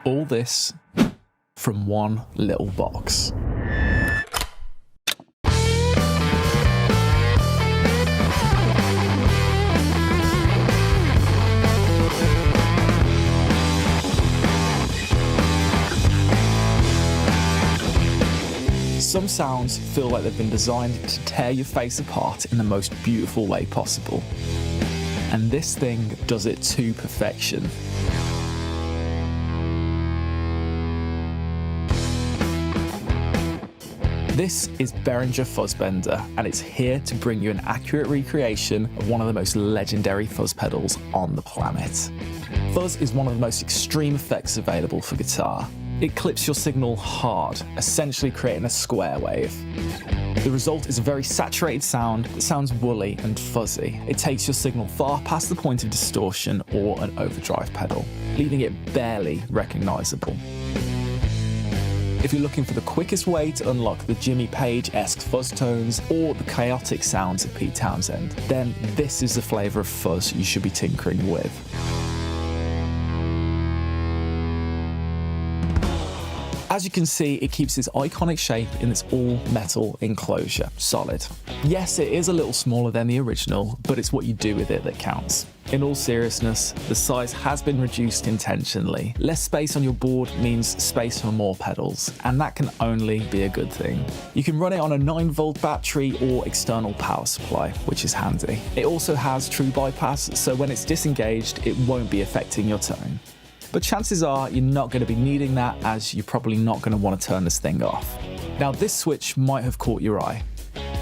All this from one little box. Some sounds feel like they've been designed to tear your face apart in the most beautiful way possible. And this thing does it to perfection. This is Behringer FUZZ BENDER, and it's here to bring you an accurate recreation of one of the most legendary fuzz pedals on the planet. Fuzz is one of the most extreme effects available for guitar. It clips your signal hard, essentially creating a square wave. The result is a very saturated sound that sounds woolly and fuzzy. It takes your signal far past the point of distortion or an overdrive pedal, leaving it barely recognizable. If you're looking for the quickest way to unlock the Jimmy Page-esque fuzz tones or the chaotic sounds of Pete Townsend, then this is the flavor of fuzz you should be tinkering with. As you can see, it keeps its iconic shape in this all-metal enclosure, solid. Yes, it is a little smaller than the original, but it's what you do with it that counts. In all seriousness, the size has been reduced intentionally. Less space on your board means space for more pedals, and that can only be a good thing. You can run it on a 9-volt battery or external power supply, which is handy. It also has true bypass, so when it's disengaged, it won't be affecting your tone. But chances are you're not going to be needing that, as you're probably not going to want to turn this thing off. Now, this switch might have caught your eye.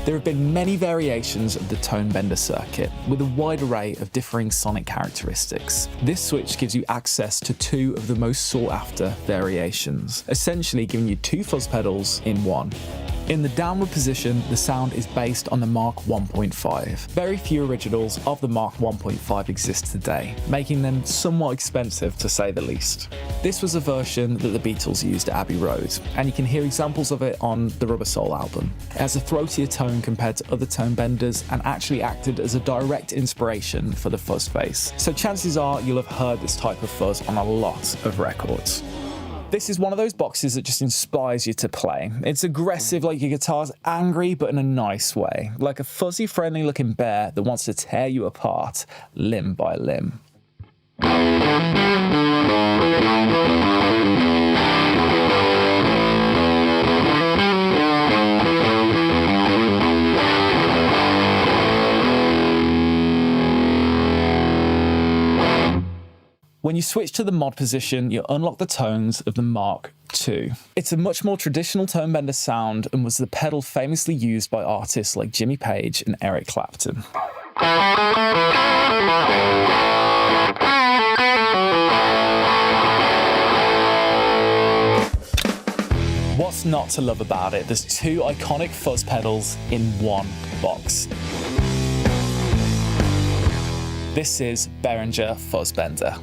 There have been many variations of the tone bender circuit, with a wide array of differing sonic characteristics. This switch gives you access to two of the most sought after variations, essentially giving you two fuzz pedals in one. In the downward position, the sound is based on the Mark 1.5. Very few originals of the Mark 1.5 exist today, making them somewhat expensive to say the least. This was a version that the Beatles used at Abbey Road, and you can hear examples of it on the Rubber Soul album. It has a throatier tone compared to other tone benders and actually acted as a direct inspiration for the fuzz bass. So chances are you'll have heard this type of fuzz on a lot of records. This is one of those boxes that just inspires you to play. It's aggressive, like your guitar's angry, but in a nice way. Like a fuzzy, friendly looking bear that wants to tear you apart, limb by limb. When you switch to the mod position, you unlock the tones of the Mark II. It's a much more traditional tone bender sound and was the pedal famously used by artists like Jimmy Page and Eric Clapton. What's not to love about it? There's two iconic fuzz pedals in one box. This is Behringer FUZZ BENDER.